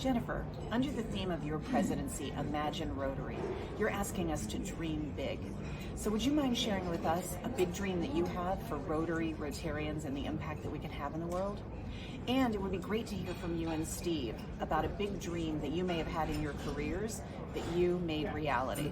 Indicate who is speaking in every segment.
Speaker 1: Jennifer, under the theme of your presidency, Imagine Rotary, you're asking us to dream big. So would you mind sharing with us a big dream that you have for Rotary, Rotarians, and the impact that we can have in the world? And it would be great to hear from you and Steve about a big dream that you may have had in your careers that you made reality.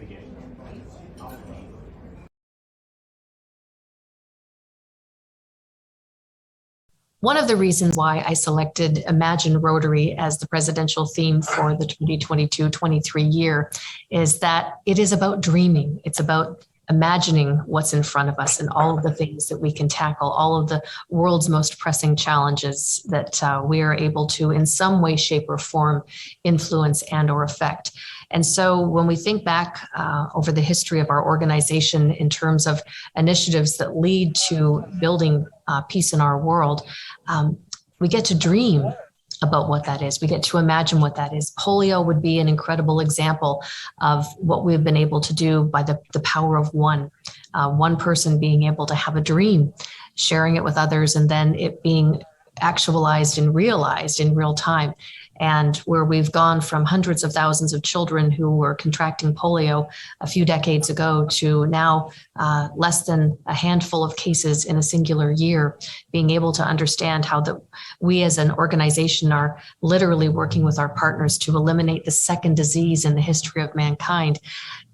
Speaker 2: One of the reasons why I selected Imagine Rotary as the presidential theme for the 2022-23 year is that it is about dreaming. It's about imagining what's in front of us and all of the things that we can tackle, all of the world's most pressing challenges that we are able to, in some way, shape, or form, influence and or affect. And so when we think back over the history of our organization in terms of initiatives that lead to building peace in our world, we get to dream about what that is. We get to imagine what that is. Polio would be an incredible example of what we've been able to do by the power of one person being able to have a dream, sharing it with others, and then it being actualized and realized in real time. And where we've gone from hundreds of thousands of children who were contracting polio a few decades ago to now less than a handful of cases in a singular year, being able to understand how we as an organization are literally working with our partners to eliminate the second disease in the history of mankind.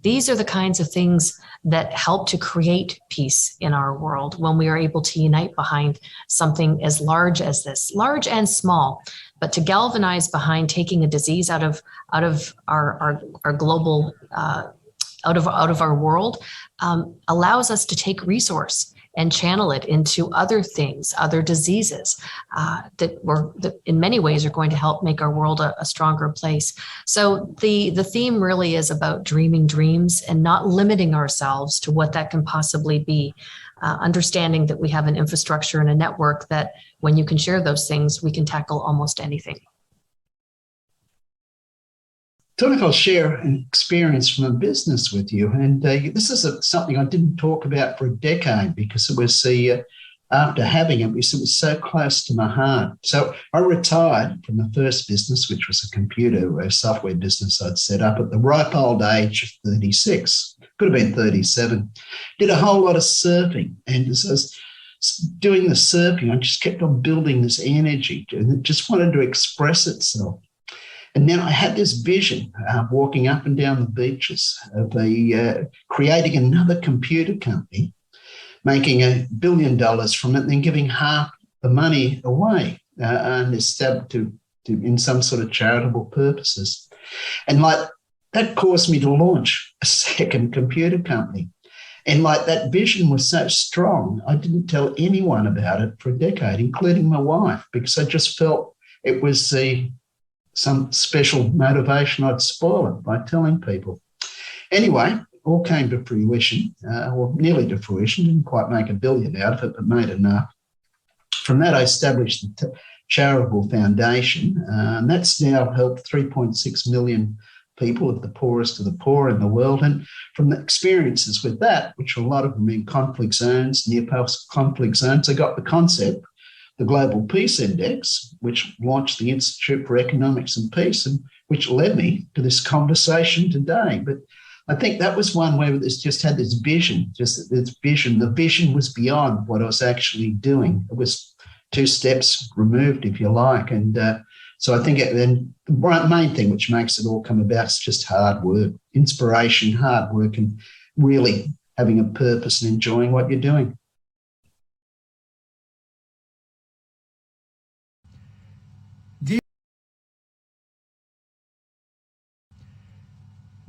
Speaker 2: These are the kinds of things that help to create peace in our world when we are able to unite behind something as large as this, large and small. But to galvanize behind taking a disease out of our global, out of our world, allows us to take resource and channel it into other things, other diseases that in many ways are going to help make our world a stronger place. So the theme really is about dreaming dreams and not limiting ourselves to what that can possibly be. Understanding that we have an infrastructure and a network that when you can share those things, we can tackle almost anything.
Speaker 3: So if I'll share an experience from a business with you, and this is something I didn't talk about for a decade because it was after having it was so close to my heart. So I retired from the first business, which was a software business I'd set up at the ripe old age of 36. Could have been 37. Did a whole lot of surfing, and as I was doing the surfing, I just kept on building this energy, and it just wanted to express itself. And then I had this vision walking up and down the beaches of creating another computer company, making $1 billion from it, and then giving half the money away and established to in some sort of charitable purposes. And that caused me to launch a second computer company. And that vision was so strong, I didn't tell anyone about it for a decade, including my wife, because I just felt it was some special motivation. I'd spoil it by telling people. Anyway, all came to fruition, or nearly to fruition. Didn't quite make $1 billion out of it, but made enough. From that, I established the charitable foundation, and that's now helped 3.6 million people, of the poorest of the poor in the world. And from the experiences with that, which a lot of them in conflict zones, near post-conflict zones, I got the concept, the Global Peace Index, which launched the Institute for Economics and Peace, and which led me to this conversation today. But I think that was one where it's just had this vision, The vision was beyond what I was actually doing. It was 2 steps removed, if you like. And so I think then the main thing which makes it all come about is just hard work, inspiration, hard work, and really having a purpose and enjoying what you're doing.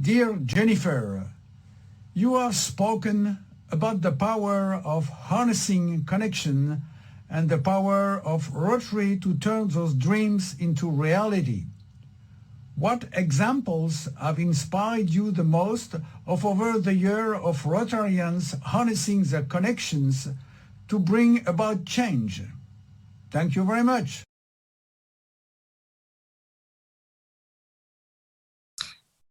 Speaker 4: Dear Jennifer, you have spoken about the power of harnessing connection and the power of Rotary to turn those dreams into reality. What examples have inspired you the most of over the year of Rotarians harnessing their connections to bring about change? Thank you very much.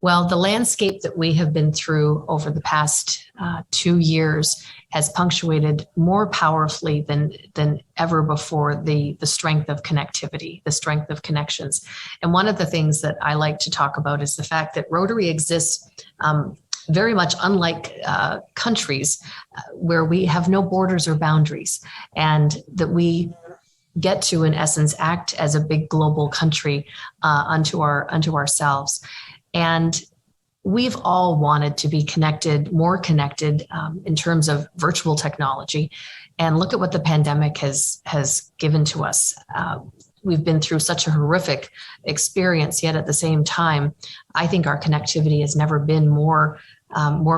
Speaker 2: Well, the landscape that we have been through over the past 2 years has punctuated more powerfully than ever before the strength of connectivity, the strength of connections. And one of the things that I like to talk about is the fact that Rotary exists very much unlike countries where we have no borders or boundaries, and that we get to, in essence, act as a big global country unto ourselves. And we've all wanted to be connected, more connected in terms of virtual technology. And look at what the pandemic has given to us. We've been through such a horrific experience, yet at the same time, I think our connectivity has never been more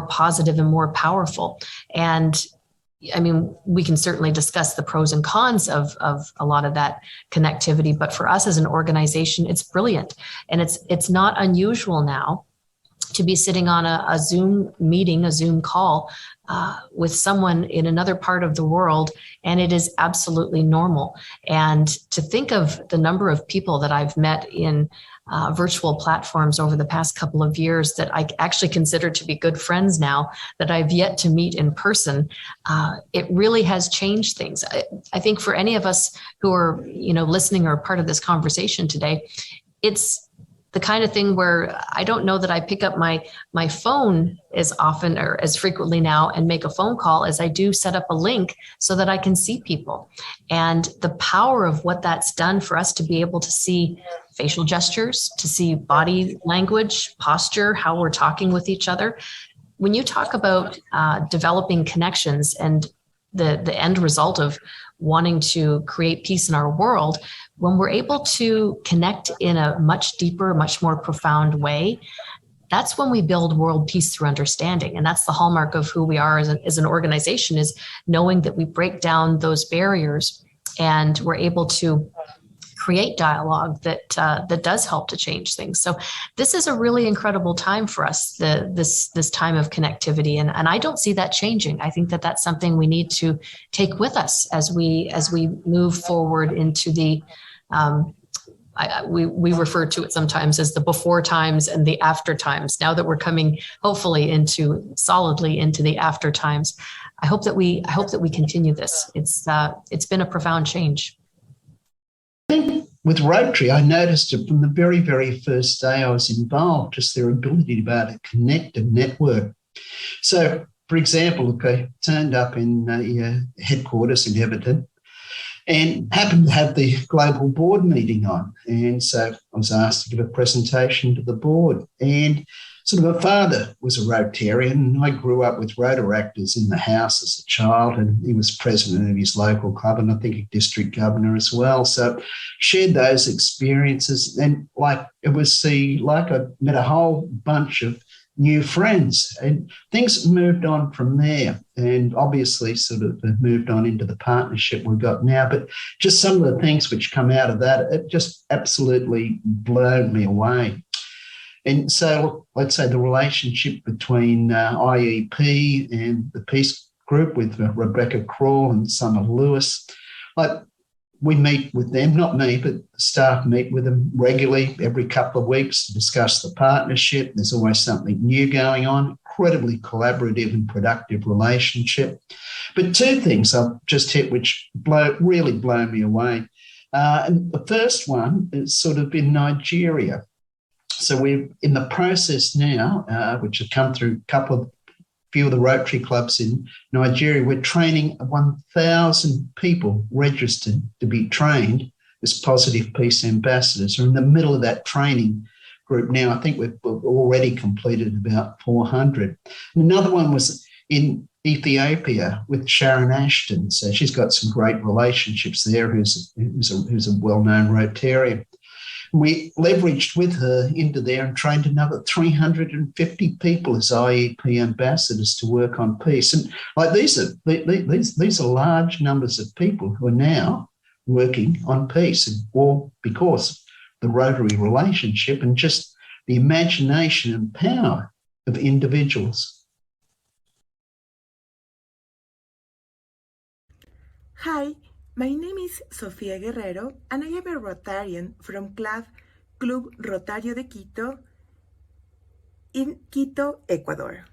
Speaker 2: positive and more powerful. And I mean, we can certainly discuss the pros and cons of a lot of that connectivity, but for us as an organization, it's brilliant. And it's not unusual now to be sitting on a Zoom meeting, a Zoom call with someone in another part of the world, and it is absolutely normal. And to think of the number of people that I've met in virtual platforms over the past couple of years that I actually consider to be good friends now that I've yet to meet in person, it really has changed things. I think for any of us who are, listening or part of this conversation today, it's the kind of thing where I don't know that I pick up my phone as often or as frequently now and make a phone call as I do set up a link so that I can see people. And the power of what that's done for us to be able to see facial gestures, to see body language, posture, how we're talking with each other. When you talk about developing connections and the end result of wanting to create peace in our world, when we're able to connect in a much deeper, much more profound way, that's when we build world peace through understanding. And that's the hallmark of who we are as an organization, is knowing that we break down those barriers and we're able to create dialogue that does help to change things. So this is a really incredible time for us, this time of connectivity, and I don't see that changing. I think that that's something we need to take with us as we move forward into the we refer to it sometimes as the before times and the after times. Now that we're coming hopefully solidly into the after times, I hope that we continue this. It's been a profound change.
Speaker 3: With Rotary, I noticed it from the very, very first day I was involved, just their ability to be able to connect and network. So, for example, I turned up in the headquarters in Everton and happened to have the global board meeting on. And so I was asked to give a presentation to the board. And sort of my father was a Rotarian, and I grew up with Rotaractors in the house as a child, and he was president of his local club and I think a district governor as well. So shared those experiences, and I met a whole bunch of new friends, and things moved on from there, and obviously sort of moved on into the partnership we've got now. But just some of the things which come out of that, it just absolutely blown me away. And so let's say the relationship between IEP and the Peace Group with Rebecca Crawl and Summer Lewis, we meet with them, not me, but the staff meet with them regularly every couple of weeks to discuss the partnership. There's always something new going on, incredibly collaborative and productive relationship. But two things I've just hit which really blow me away. And the first one is sort of in Nigeria. So we're in the process now, which has come through few of the Rotary clubs in Nigeria. We're training 1,000 people registered to be trained as Positive Peace Ambassadors. We're in the middle of that training group now. I think we've already completed about 400. And another one was in Ethiopia with Sharon Ashton. So she's got some great relationships there, who's a well-known Rotarian. We leveraged with her into there and trained another 350 people as IEP ambassadors to work on peace. And these are large numbers of people who are now working on peace, and all because the Rotary relationship and just the imagination and power of individuals.
Speaker 5: Hi. My name is Sofia Guerrero, and I am a Rotarian from Club Rotario de Quito, in Quito, Ecuador.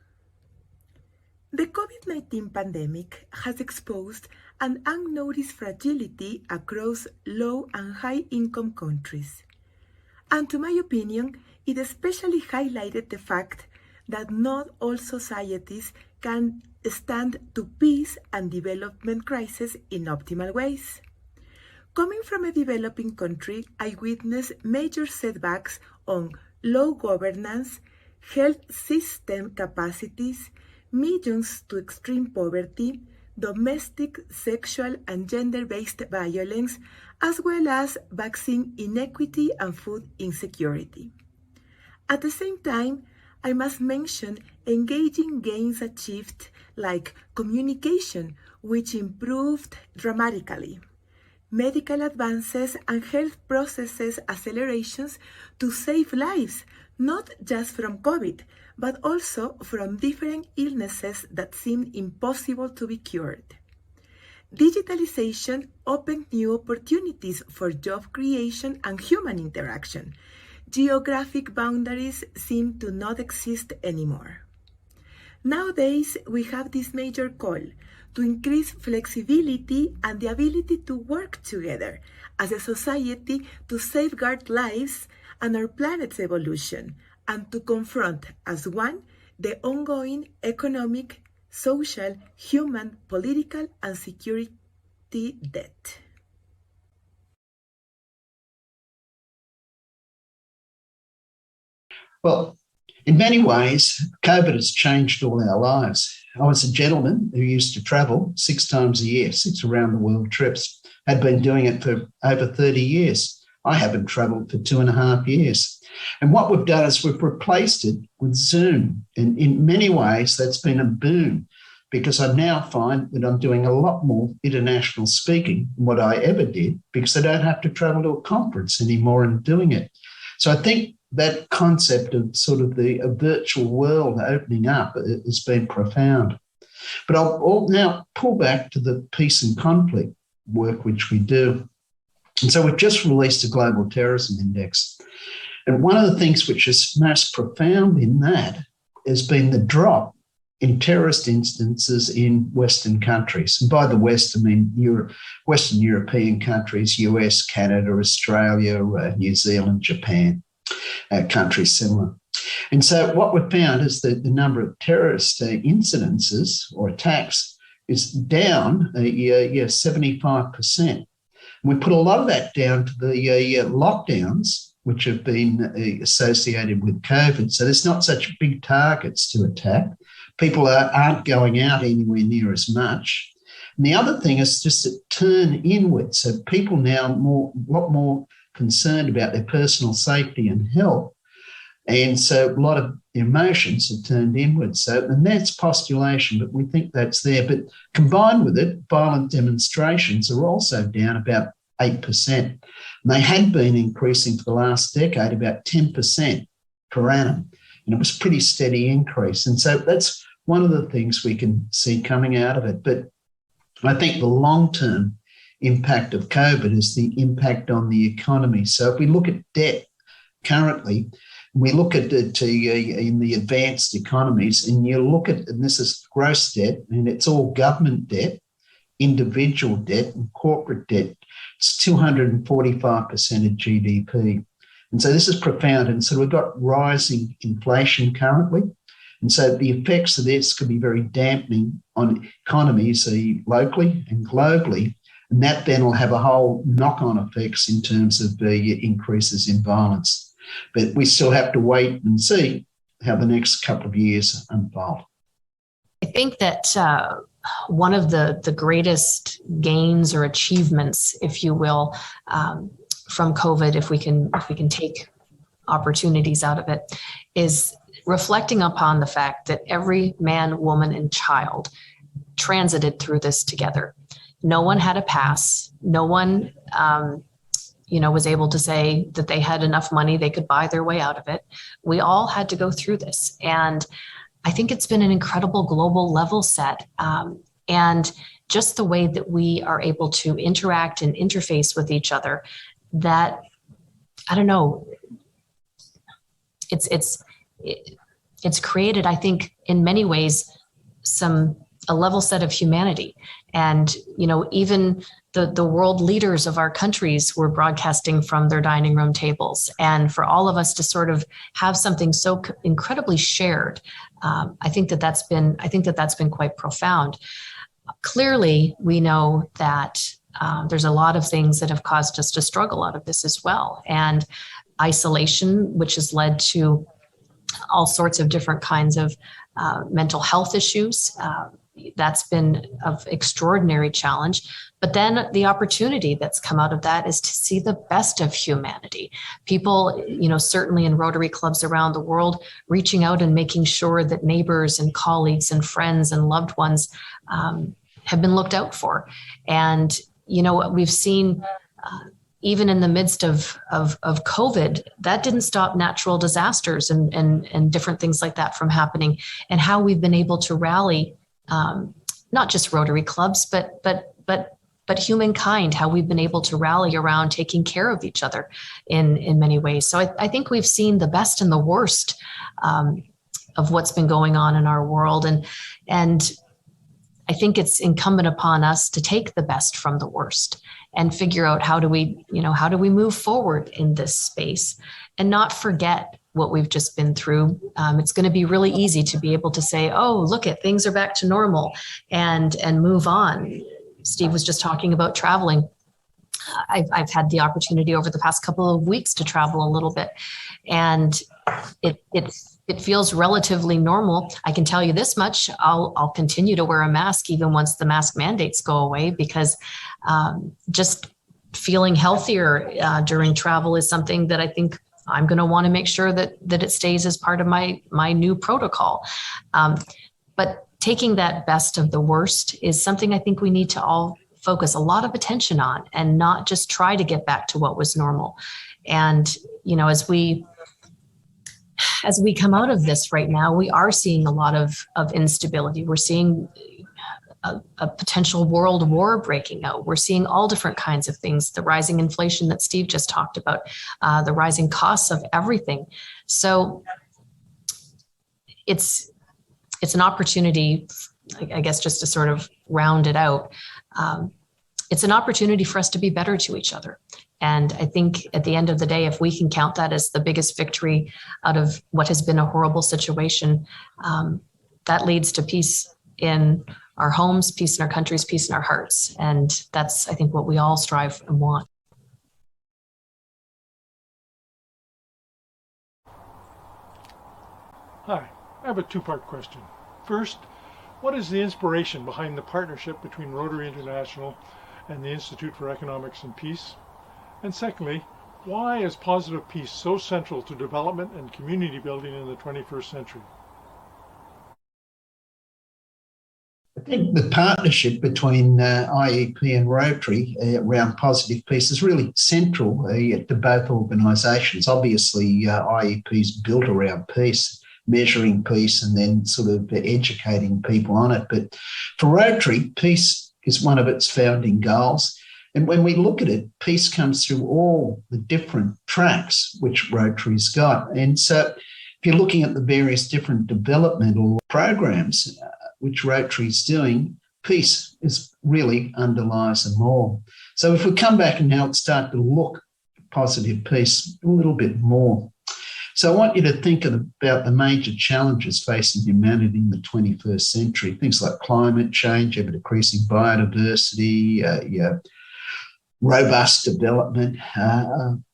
Speaker 5: The COVID-19 pandemic has exposed an unnoticed fragility across low and high-income countries. And to my opinion, it especially highlighted the fact that not all societies can stand to peace and development crises in optimal ways. Coming from a developing country, I witnessed major setbacks on low governance, health system capacities, millions to extreme poverty, domestic, sexual, and gender-based violence, as well as vaccine inequity and food insecurity. At the same time, I must mention engaging gains achieved like communication, which improved dramatically, medical advances and health processes accelerations to save lives, not just from COVID, but also from different illnesses that seemed impossible to be cured. Digitalization opened new opportunities for job creation and human interaction. Geographic boundaries seem to not exist anymore. Nowadays, we have this major call to increase flexibility and the ability to work together as a society to safeguard lives and our planet's evolution, and to confront as one the ongoing economic, social, human, political, and security debt.
Speaker 3: Well, in many ways, COVID has changed all our lives. I was a gentleman who used to travel 6 times a year, 6 around the world trips, had been doing it for over 30 years. I haven't travelled for 2.5 years. And what we've done is we've replaced it with Zoom. And in many ways, that's been a boon because I now find that I'm doing a lot more international speaking than what I ever did because I don't have to travel to a conference anymore in doing it. So I think that concept of sort of a virtual world opening up has been profound. But I'll now pull back to the peace and conflict work which we do. And so we've just released a global terrorism index. And one of the things which is most profound in that has been the drop in terrorist instances in Western countries. And by the West, I mean Western European countries, US, Canada, Australia, New Zealand, Japan, countries similar. And so what we've found is that the number of terrorist incidences or attacks is down 75%. We put a lot of that down to the lockdowns, which have been associated with COVID. So there's not such big targets to attack. People aren't going out anywhere near as much. And the other thing is just to turn inward. So people now a lot more concerned about their personal safety and health. And so a lot of emotions have turned inward. So, and that's postulation, but we think that's there. But combined with it, violent demonstrations are also down about 8%. And they had been increasing for the last decade about 10% per annum. And it was a pretty steady increase. And so that's one of the things we can see coming out of it. But I think the long-term impact of COVID is the impact on the economy. So if we look at debt currently, we look at it in the advanced economies, and you look at, and this is gross debt, and it's all government debt, individual debt, and corporate debt. It's 245% of GDP. And so this is profound. And so we've got rising inflation currently. And so the effects of this could be very dampening on economies locally and globally. And that then will have a whole knock-on effects in terms of increases in violence. But we still have to wait and see how the next couple of years unfold.
Speaker 2: I think that one of the greatest gains or achievements, if you will, from COVID, if we can take opportunities out of it, is reflecting upon the fact that every man, woman, and child transited through this together. No one had a pass. No one, was able to say that they had enough money, they could buy their way out of it. We all had to go through this. And I think it's been an incredible global level set. And just the way that we are able to interact and interface with each other, that, I don't know, it's created, I think, in many ways, a level set of humanity. And, even the world leaders of our countries were broadcasting from their dining room tables. And for all of us to sort of have something so incredibly shared, I think that's been quite profound. Clearly, we know that there's a lot of things that have caused us to struggle out of this as well. And isolation, which has led to all sorts of different kinds of mental health issues. That's been of extraordinary challenge. But then the opportunity that's come out of that is to see the best of humanity. People, certainly in Rotary clubs around the world, reaching out and making sure that neighbors and colleagues and friends and loved ones have been looked out for. And, we've seen even in the midst of COVID, that didn't stop natural disasters and different things like that from happening, and how we've been able to rally, not just Rotary clubs, but humankind, how we've been able to rally around taking care of each other in many ways. So I think we've seen the best and the worst of what's been going on in our world. And I think it's incumbent upon us to take the best from the worst and figure out how do we move forward in this space and not forget what we've just been through. It's going to be really easy to be able to say, oh, look at things are back to normal and move on. Steve was just talking about traveling. I've had the opportunity over the past couple of weeks to travel a little bit, and it feels relatively normal. I can tell you this much: I'll continue to wear a mask even once the mask mandates go away, because just feeling healthier during travel is something that I think I'm going to want to make sure that it stays as part of my new protocol. But taking that best of the worst is something I think we need to all focus a lot of attention on, and not just try to get back to what was normal. And, as we come out of this right now, we are seeing a lot of instability. We're seeing a potential world war breaking out. We're seeing all different kinds of things, the rising inflation that Steve just talked about, the rising costs of everything. So it's an opportunity, I guess, just to sort of round it out. It's an opportunity for us to be better to each other. And I think at the end of the day, if we can count that as the biggest victory out of what has been a horrible situation, that leads to peace in our homes, peace in our countries, peace in our hearts. And that's, I think, what we all strive and want.
Speaker 6: Hi, I have a two-part question. First, what is the inspiration behind the partnership between Rotary International and the Institute for Economics and Peace? And secondly, why is positive peace so central to development and community building in the 21st century?
Speaker 3: I think the partnership between IEP and Rotary around positive peace is really central to both organisations. Obviously, IEP is built around peace, measuring peace, and then sort of educating people on it. But for Rotary, peace is one of its founding goals. And when we look at it, peace comes through all the different tracks which Rotary's got. And so if you're looking at the various different developmental programs which Rotary's doing, peace is really underlies them all. So if we come back and now start to look at positive peace a little bit more. So I want you to think about the major challenges facing humanity in the 21st century, things like climate change, ever-decreasing biodiversity, robust development.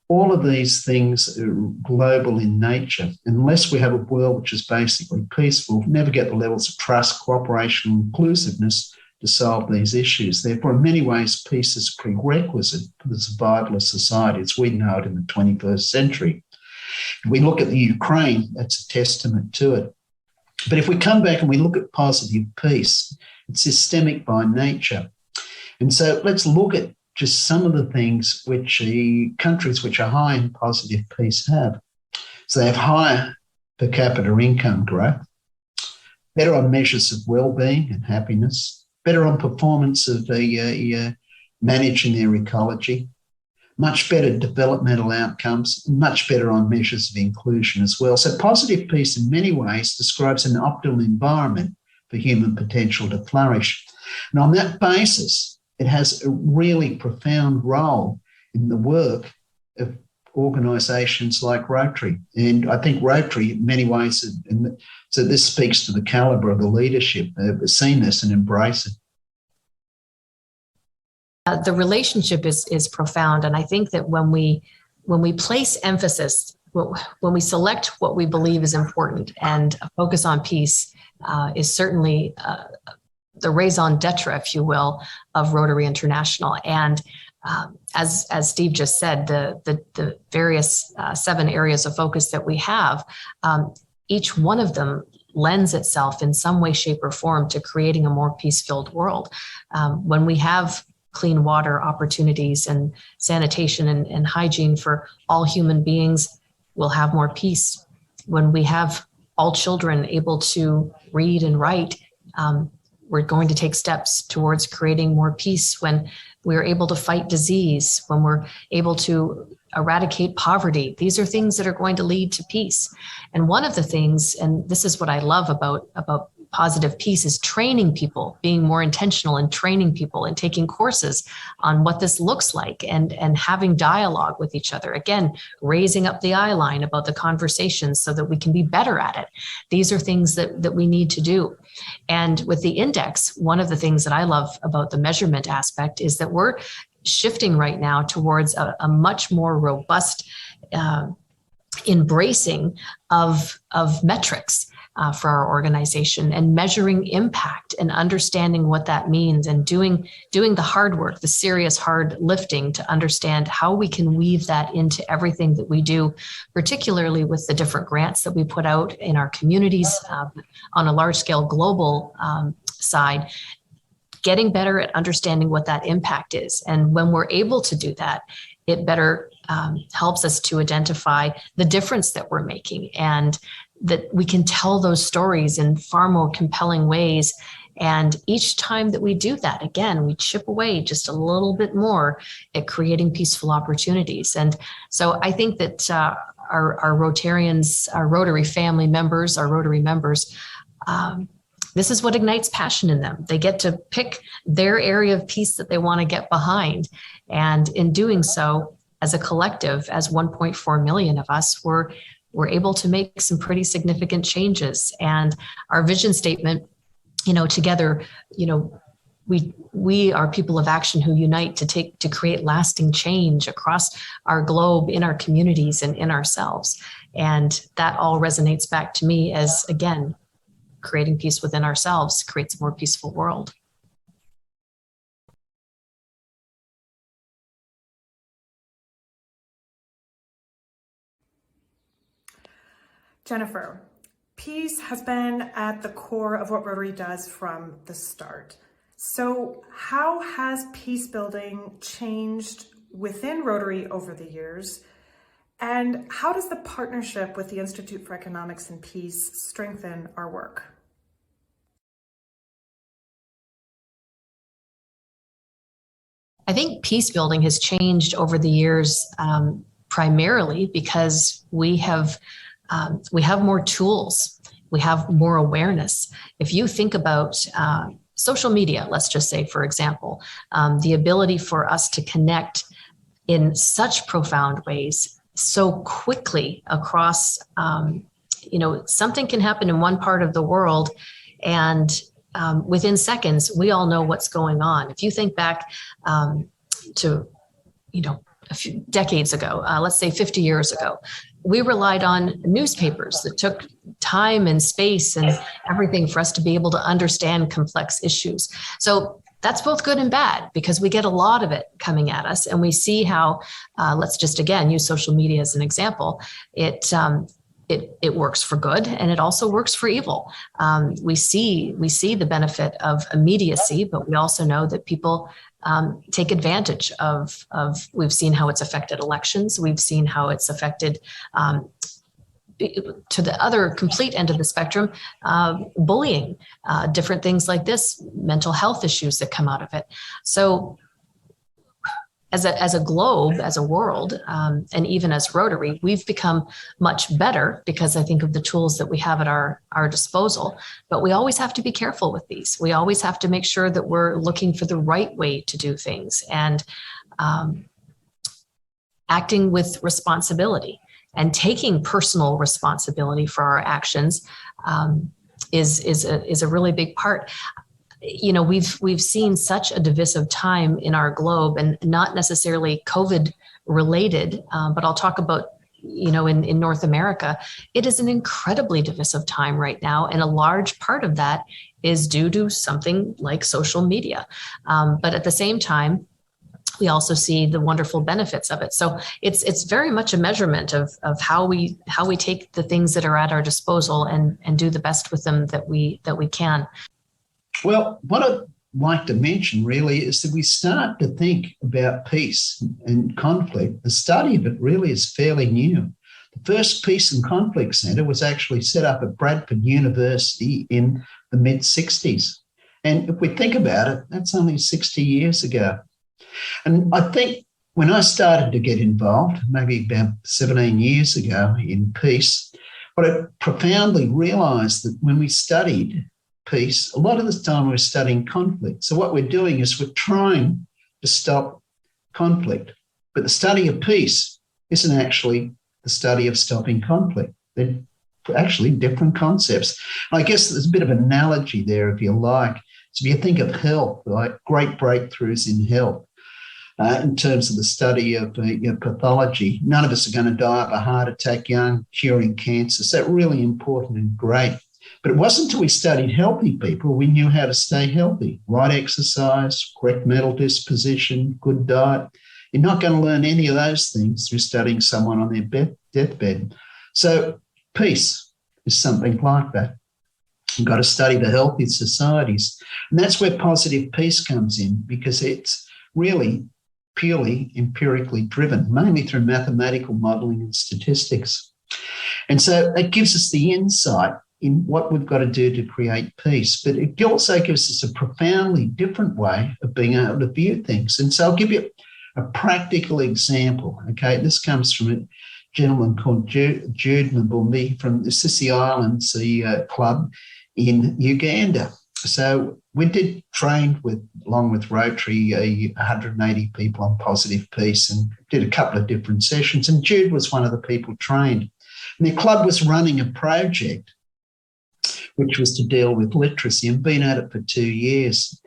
Speaker 3: All of these things are global in nature. Unless we have a world which is basically peaceful, we'll never get the levels of trust, cooperation, and inclusiveness to solve these issues. Therefore, in many ways, peace is prerequisite for the survival of society as we know it in the 21st century. If we look at the Ukraine, that's a testament to it. But if we come back and we look at positive peace, it's systemic by nature. And so let's look at just some of the things which the countries which are high in positive peace have. So they have higher per capita income growth, better on measures of well-being and happiness, better on performance of managing their ecology, much better developmental outcomes, much better on measures of inclusion as well. So positive peace in many ways describes an optimal environment for human potential to flourish. And on that basis, it has a really profound role in the work of organisations like Rotary. And I think Rotary, in many ways, and so this speaks to the calibre of the leadership, they've seen this and embrace it.
Speaker 2: The relationship is profound. And I think that when we place emphasis, when we select what we believe is important, and a focus on peace is certainly the raison d'etre, if you will, of Rotary International. And as Steve just said, the various 7 areas of focus that we have, each one of them lends itself in some way, shape, or form to creating a more peace-filled world. When we have clean water opportunities and sanitation and hygiene for all human beings, we'll have more peace. When we have all children able to read and write, we're going to take steps towards creating more peace. When we're able to fight disease, when we're able to eradicate poverty, these are things that are going to lead to peace. And one of the things, and this is what I love about positive peace, is training people, being more intentional and training people and taking courses on what this looks like, and having dialogue with each other. Again, raising up the eye line about the conversations so that we can be better at it. These are things that we need to do. And with the index, one of the things that I love about the measurement aspect is that we're shifting right now towards a much more robust embracing of metrics for our organization, and measuring impact and understanding what that means, and doing the hard work, the serious hard lifting to understand how we can weave that into everything that we do, particularly with the different grants that we put out in our communities on a large scale global side, getting better at understanding what that impact is. And when we're able to do that, it better helps us to identify the difference that we're making, and that we can tell those stories in far more compelling ways. And each time that we do that, again, we chip away just a little bit more at creating peaceful opportunities. And so I think that our Rotarians, our Rotary family members, our Rotary members, this is what ignites passion in them. They get to pick their area of peace that they want to get behind. And in doing so, as a collective, as 1.4 million of us, we're able to make some pretty significant changes. And our vision statement, together, we are people of action who unite to create lasting change across our globe, in our communities, and in ourselves. And that all resonates back to me as, again, creating peace within ourselves creates a more peaceful world.
Speaker 7: Jennifer, peace has been at the core of what Rotary does from the start. So how has peace building changed within Rotary over the years? And how does the partnership with the Institute for Economics and Peace strengthen our work?
Speaker 2: I think peace building has changed over the years, primarily because we have more tools, we have more awareness. If you think about social media, let's just say, for example, the ability for us to connect in such profound ways so quickly across, something can happen in one part of the world, and within seconds, we all know what's going on. If you think back to, a few decades ago, let's say 50 years ago, we relied on newspapers that took time and space and everything for us to be able to understand complex issues. So that's both good and bad, because we get a lot of it coming at us, and we see how, let's just again use social media as an example. It works for good, and it also works for evil. We see the benefit of immediacy, but we also know that people take advantage of. We've seen how it's affected elections. We've seen how it's affected, to the other complete end of the spectrum, bullying, different things like this, mental health issues that come out of it. So as a globe, as a world, and even as Rotary, we've become much better because I think of the tools that we have at our disposal. But we always have to be careful with these. We always have to make sure that we're looking for the right way to do things and acting with responsibility and taking personal responsibility for our actions is a really big part. You know, we've seen such a divisive time in our globe, and not necessarily COVID related, but I'll talk about, you know, in North America, it is an incredibly divisive time right now. And a large part of that is due to something like social media. But at the same time, we also see the wonderful benefits of it. So it's very much a measurement of how we take the things that are at our disposal and do the best with them that we can.
Speaker 3: Well, what I'd like to mention really is that we start to think about peace and conflict. The study of it really is fairly new. The first Peace and Conflict Centre was actually set up at Bradford University in the mid-60s. And if we think about it, that's only 60 years ago. And I think when I started to get involved, maybe about 17 years ago in peace, what I profoundly realised that when we studied peace, a lot of the time we're studying conflict. So what we're doing is we're trying to stop conflict. But the study of peace isn't actually the study of stopping conflict. They're actually different concepts. I guess there's a bit of an analogy there, if you like. So if you think of health, like great breakthroughs in health, in terms of the study of pathology, none of us are going to die of a heart attack young, curing cancer. So really important and great. But it wasn't until we studied healthy people we knew how to stay healthy. Right exercise, correct mental disposition, good diet. You're not going to learn any of those things through studying someone on their deathbed. So peace is something like that. You've got to study the healthy societies. And that's where positive peace comes in, because it's really purely empirically driven, mainly through mathematical modelling and statistics. And so it gives us the insight in what we've got to do to create peace. But it also gives us a profoundly different way of being able to view things. And so I'll give you a practical example. Okay, this comes from a gentleman called Jude Mbumbi from the Sissi Islands, the club in Uganda. So we did train along with Rotary, 180 people on positive peace, and did a couple of different sessions. And Jude was one of the people trained. And the club was running a project which was to deal with literacy, and been at it for 2 years.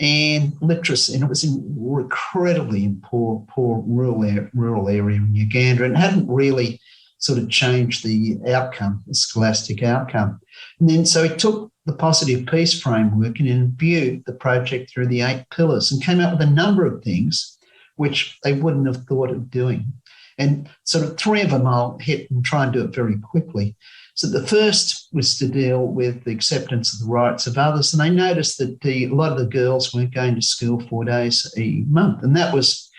Speaker 3: And literacy, and it was incredibly poor rural area in Uganda, and hadn't really sort of changed the outcome, the scholastic outcome. And then so he took the positive peace framework and viewed the project through the 8 pillars and came up with a number of things which they wouldn't have thought of doing. And sort of 3 of them I'll hit and try and do it very quickly. So the first was to deal with the acceptance of the rights of others. And they noticed that a lot of the girls weren't going to school 4 days a month. And that was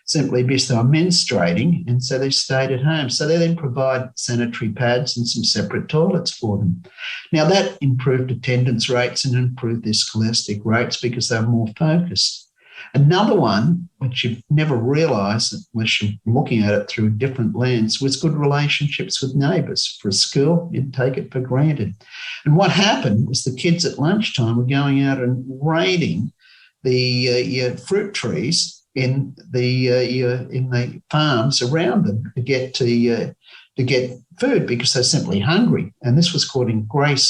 Speaker 3: simply because they were menstruating, and so they stayed at home. So they then provide sanitary pads and some separate toilets for them. Now that improved attendance rates and improved their scholastic rates because they were more focused. Another one, which you've never realised unless you're looking at it through a different lens, was good relationships with neighbours. For a school, you'd take it for granted. And what happened was the kids at lunchtime were going out and raiding the fruit trees in the farms around them to get food because they're simply hungry. And this was causing great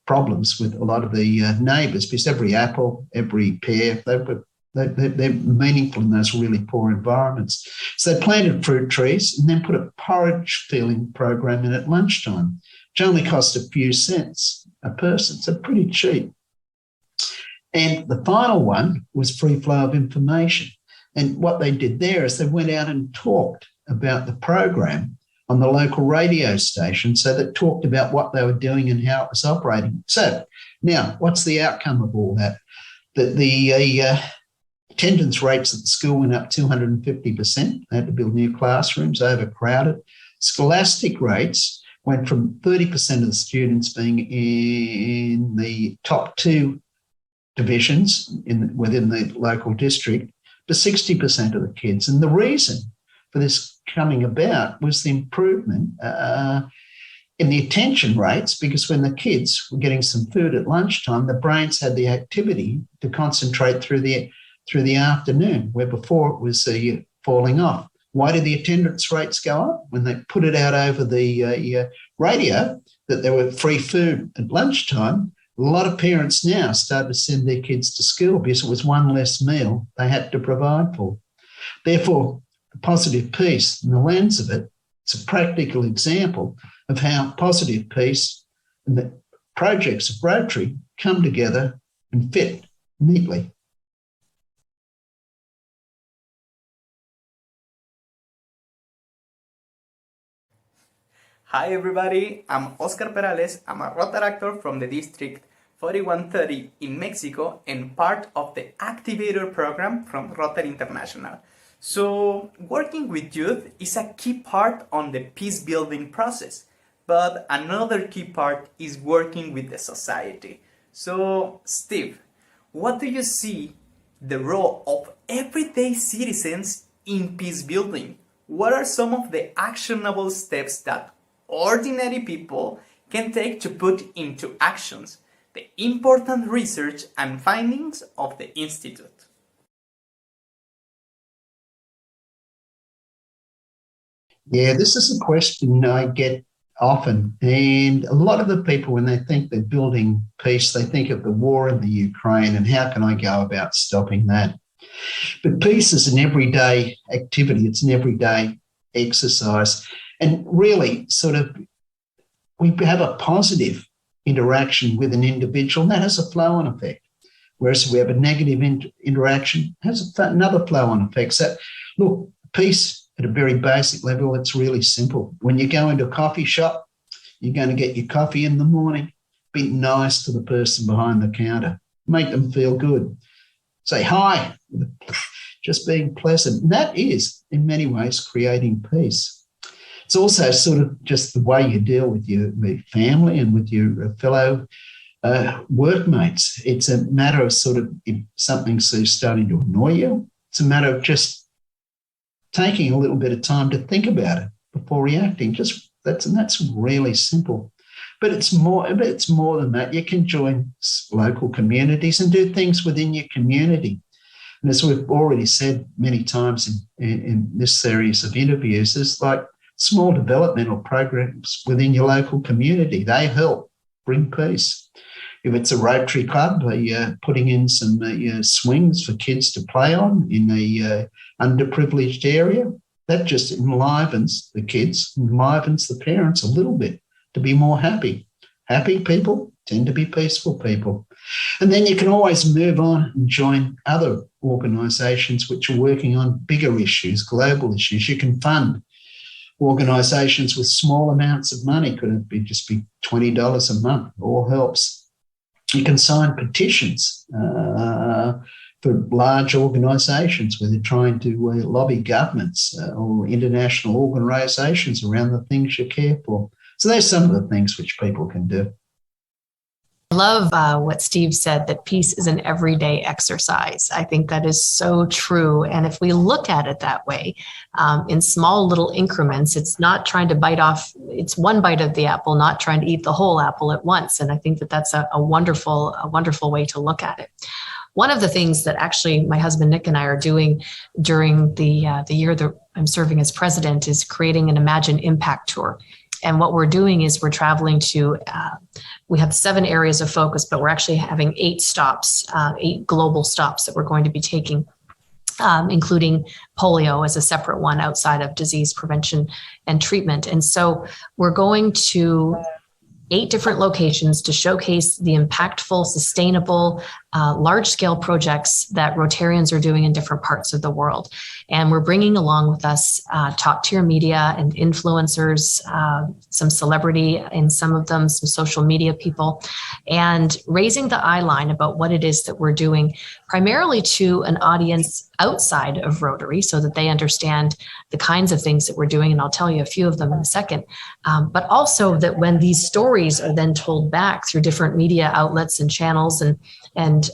Speaker 3: problems with a lot of the neighbours, because every apple, every pear, they're meaningful in those really poor environments. So they planted fruit trees and then put a porridge filling program in at lunchtime, which only cost a few cents a person, so pretty cheap. And the final one was free flow of information. And what they did there is they went out and talked about the program on the local radio station, so that talked about what they were doing and how it was operating. So now, what's the outcome of all that? The attendance rates at the school went up 250%. They had to build new classrooms, overcrowded. Scholastic rates went from 30% of the students being in the top 2 divisions within the local district for 60% of the kids. And the reason for this coming about was the improvement in the attention rates, because when the kids were getting some food at lunchtime, the brains had the activity to concentrate through the afternoon, where before it was falling off. Why did the attendance rates go up? When they put it out over the radio that there were free food at lunchtime, a lot of parents now started to send their kids to school because it was one less meal they had to provide for. Therefore, the positive peace, in the lens of it, it's a practical example of how positive peace and the projects of Rotary come together and fit neatly.
Speaker 8: Hi everybody, I'm Oscar Perales. I'm a Rotary actor from the District 4130 in Mexico and part of the Activator program from Rotary International. So working with youth is a key part on the peace building process, but another key part is working with the society. So Steve, what do you see the role of everyday citizens in peace building? What are some of the actionable steps that ordinary people can take to put into actions the important research and findings of the Institute?
Speaker 3: Yeah, this is a question I get often. And a lot of the people, when they think they're building peace, they think of the war in the Ukraine and how can I go about stopping that? But peace is an everyday activity. It's an everyday exercise. And really, sort of, we have a positive interaction with an individual, and that has a flow-on effect. Whereas if we have a negative interaction, it has another flow-on effect. So, look, peace at a very basic level, it's really simple. When you go into a coffee shop, you're going to get your coffee in the morning. Be nice to the person behind the counter. Make them feel good. Say hi, just being pleasant. And that is, in many ways, creating peace. It's also sort of just the way you deal with your family and with your fellow workmates. It's a matter of sort of, if something's starting to annoy you, it's a matter of just taking a little bit of time to think about it before reacting. That's really simple. But it's more than that. You can join local communities and do things within your community. And as we've already said many times in this series of interviews, is like small developmental programs within your local community. They help bring peace. If it's a Rotary club, putting in some swings for kids to play on in a underprivileged area, that just enlivens the kids, enlivens the parents a little bit to be more happy. Happy people tend to be peaceful people. And then you can always move on and join other organisations which are working on bigger issues, global issues. You can fund organisations with small amounts of money. Could it be just be $20 a month? All helps. You can sign petitions for large organisations where they're trying to lobby governments or international organisations around the things you care for. So there's some of the things which people can do.
Speaker 2: I love what Steve said, that peace is an everyday exercise. I think that is so true. And if we look at it that way, in small little increments, it's not trying to bite off, it's one bite of the apple, not trying to eat the whole apple at once. And I think that that's a wonderful way to look at it. One of the things that actually my husband Nick and I are doing during the year that I'm serving as president is creating an Imagine Impact Tour. And what we're doing is we're traveling to, we have 7 areas of focus, but we're actually having 8 stops, 8 global stops that we're going to be taking, including polio as a separate one outside of disease prevention and treatment. And so we're going to 8 different locations to showcase the impactful, sustainable, large-scale projects that Rotarians are doing in different parts of the world. And we're bringing along with us top-tier media and influencers, some celebrity in some of them, some social media people, and raising the eye line about what it is that we're doing, primarily to an audience outside of Rotary so that they understand the kinds of things that we're doing. And I'll tell you a few of them in a second. But also that when these stories are then told back through different media outlets and channels and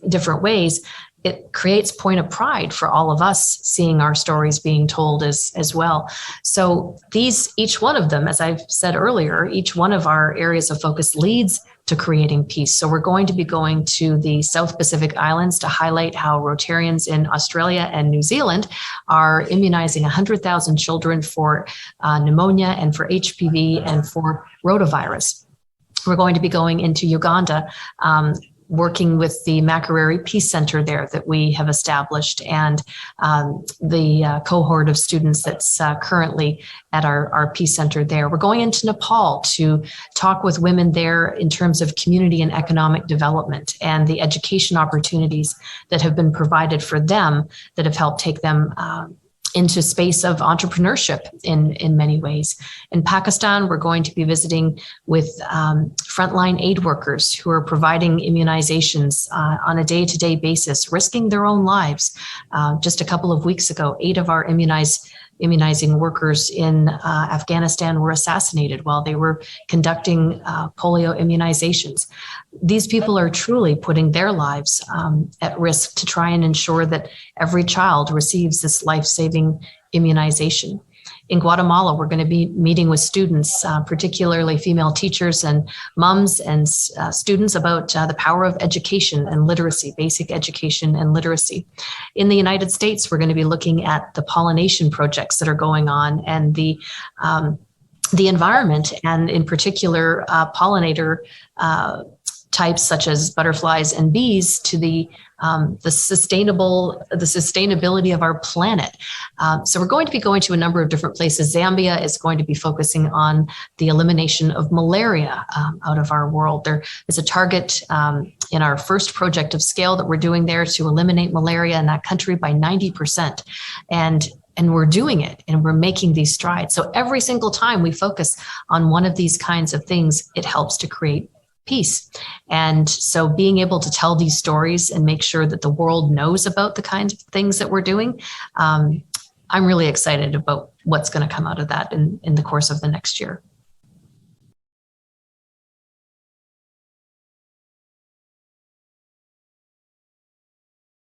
Speaker 2: different ways, it creates point of pride for all of us seeing our stories being told as well. So each one of them, as I've said earlier, each one of our areas of focus leads to creating peace. So we're going to be going to the South Pacific Islands to highlight how Rotarians in Australia and New Zealand are immunizing 100,000 children for pneumonia and for HPV and for rotavirus. We're going to be going into Uganda, working with the Makerere Peace Center there that we have established, and the cohort of students that's currently at our Peace Center there. We're going into Nepal to talk with women there in terms of community and economic development and the education opportunities that have been provided for them that have helped take them into space of entrepreneurship in many ways. In Pakistan, we're going to be visiting with frontline aid workers who are providing immunizations on a day-to-day basis, risking their own lives. Just a couple of weeks ago, 8 of our immunizing workers in Afghanistan were assassinated while they were conducting polio immunizations. These people are truly putting their lives at risk to try and ensure that every child receives this life-saving immunization. In Guatemala, we're going to be meeting with students, particularly female teachers and moms and students about the power of education and literacy, basic education and literacy. In the United States, we're going to be looking at the pollination projects that are going on and the environment, and in particular, pollinator types such as butterflies and bees to the sustainability of our planet. So we're going to be going to a number of different places. Zambia is going to be focusing on the elimination of malaria out of our world. There is a target in our first project of scale that we're doing there to eliminate malaria in that country by 90%. And we're doing it, and we're making these strides. So every single time we focus on one of these kinds of things, it helps to create peace. And so being able to tell these stories and make sure that the world knows about the kinds of things that we're doing, I'm really excited about what's going to come out of that in the course of the next year.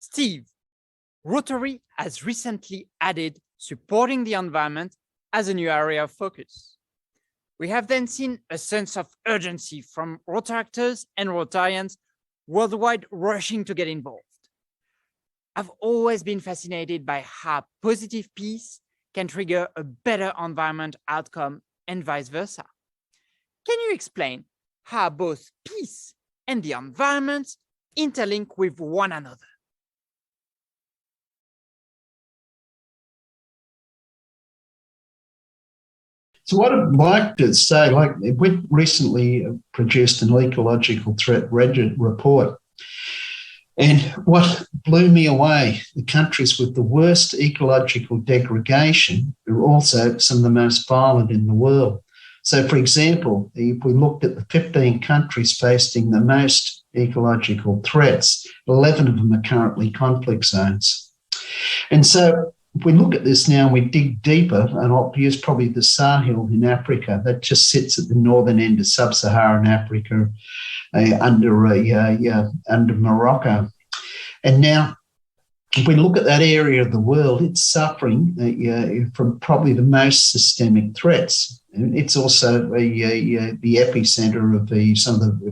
Speaker 9: Steve, Rotary has recently added supporting the environment as a new area of focus. We have then seen a sense of urgency from Rotaractors and Rotarians worldwide rushing to get involved. I've always been fascinated by how positive peace can trigger a better environment outcome and vice versa. Can you explain how both peace and the environment interlink with one another?
Speaker 3: So what I'd like to say, we recently produced an ecological threat report. And what blew me away, the countries with the worst ecological degradation are also some of the most violent in the world. So, for example, if we looked at the 15 countries facing the most ecological threats, 11 of them are currently conflict zones. And so if we look at this now and we dig deeper, and I'll use probably the Sahel in Africa, that just sits at the northern end of sub-Saharan Africa, under Morocco. And now, if we look at that area of the world, it's suffering from probably the most systemic threats. And it's also the epicenter of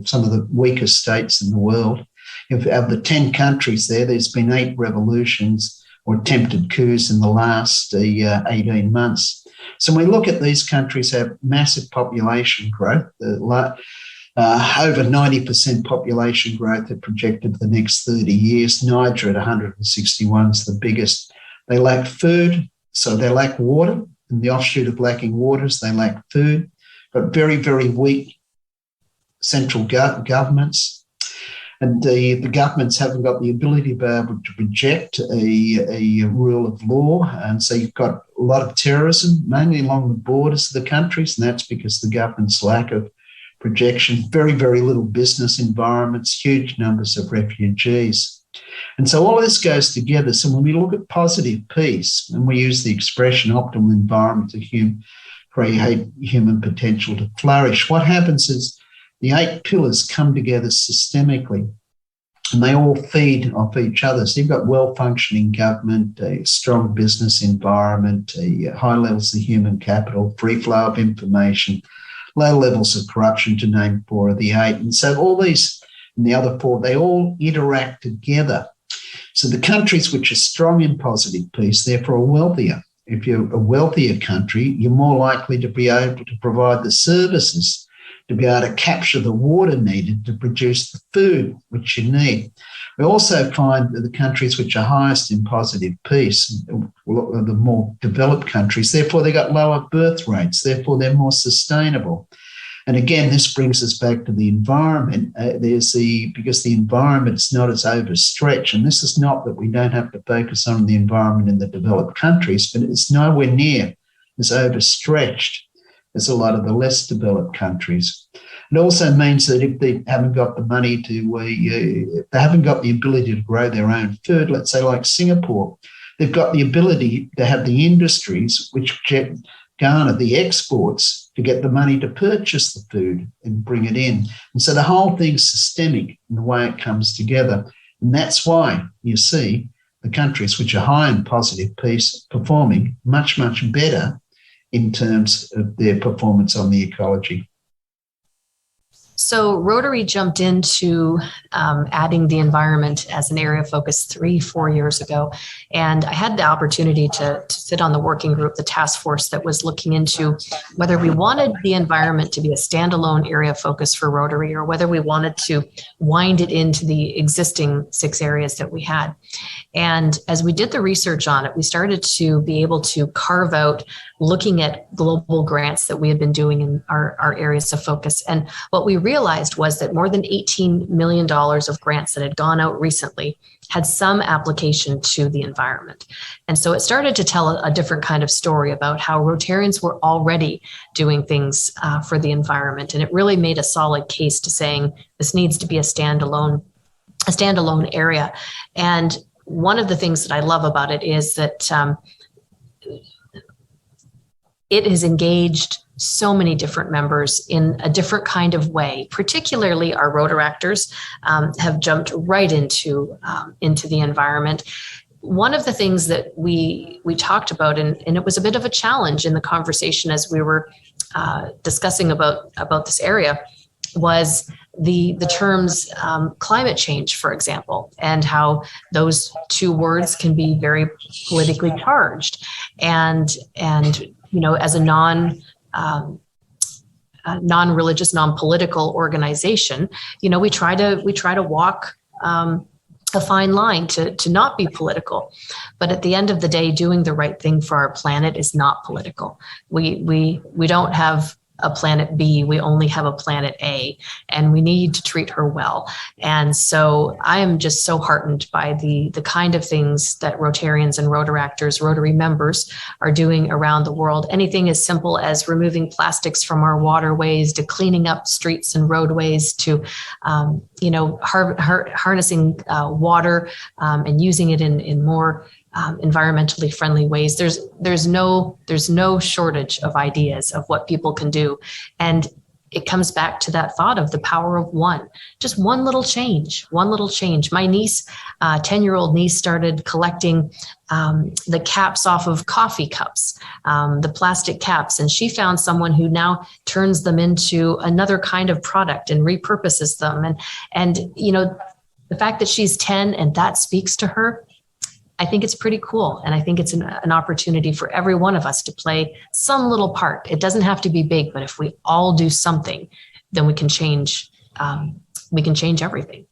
Speaker 3: some of the weakest states in the world. Of the 10 countries there's been 8 revolutions or attempted coups in the last 18 months. So when we look at these countries have massive population growth, over 90% population growth are projected for the next 30 years. Niger at 161 is the biggest. They lack food, so they lack water. And the offshoot of lacking water is they lack food. But very, very weak central governments. And the governments haven't got the ability to be able to project a rule of law. And so you've got a lot of terrorism, mainly along the borders of the countries, and that's because the government's lack of projection, very, very little business environments, huge numbers of refugees. And so all of this goes together. So when we look at positive peace, and we use the expression optimal environment to create human potential to flourish, what happens is the 8 pillars come together systemically. and they all feed off each other. So you've got well-functioning government, a strong business environment, high levels of human capital, free flow of information, low levels of corruption, to name 4 of the 8. And so all these and the other 4, they all interact together. So the countries which are strong in positive peace, therefore, are wealthier. If you're a wealthier country, you're more likely to be able to provide the services, to be able to capture the water needed to produce the food which you need. We also find that the countries which are highest in positive peace are the more developed countries. Therefore, they've got lower birth rates. Therefore, they're more sustainable. And again, this brings us back to the environment. Because the environment is not as overstretched, and this is not that we don't have to focus on the environment in the developed countries, but it's nowhere near as overstretched as a lot of the less developed countries. It also means that if they haven't got the money to, they haven't got the ability to grow their own food, let's say like Singapore, they've got the ability to have the industries which garner the exports to get the money to purchase the food and bring it in. And so the whole thing's systemic in the way it comes together. And that's why you see the countries which are high in positive peace performing much, much better in terms of their performance on the ecology.
Speaker 2: So Rotary jumped into adding the environment as an area of focus 3-4 years ago. And I had the opportunity to sit on the working group, the task force that was looking into whether we wanted the environment to be a standalone area of focus for Rotary or whether we wanted to wind it into the existing 6 areas that we had. And as we did the research on it, we started to be able to carve out looking at global grants that we had been doing in our areas of focus. And what we realized was that more than $18 million of grants that had gone out recently had some application to the environment. And so it started to tell a different kind of story about how Rotarians were already doing things for the environment. And it really made a solid case to saying this needs to be a standalone area. And one of the things that I love about it is that it has engaged so many different members in a different kind of way. Particularly our Rotaractors have jumped right into the environment. One of the things that we talked about, and it was a bit of a challenge in the conversation as we were discussing about this area, was the terms climate change, for example, and how those 2 words can be very politically charged. And you know, as a non-religious, non-political organization, you know, we try to walk a fine line to not be political. But at the end of the day, doing the right thing for our planet is not political. We don't have a planet B, we only have a planet A, and we need to treat her well. And so I am just so heartened by the kind of things that Rotarians and Rotaractors, Rotary members, are doing around the world. Anything as simple as removing plastics from our waterways, to cleaning up streets and roadways, to harnessing water and using it in more environmentally friendly ways. There's no shortage of ideas of what people can do. And it comes back to that thought of the power of one. Just one little change. My niece, 10-year-old niece, started collecting the caps off of coffee cups, the plastic caps. And she found someone who now turns them into another kind of product and repurposes them. And you know, the fact that she's 10 and that speaks to her, I think it's pretty cool. And I think it's an opportunity for every one of us to play some little part. It doesn't have to be big, but if we all do something, then we can change everything.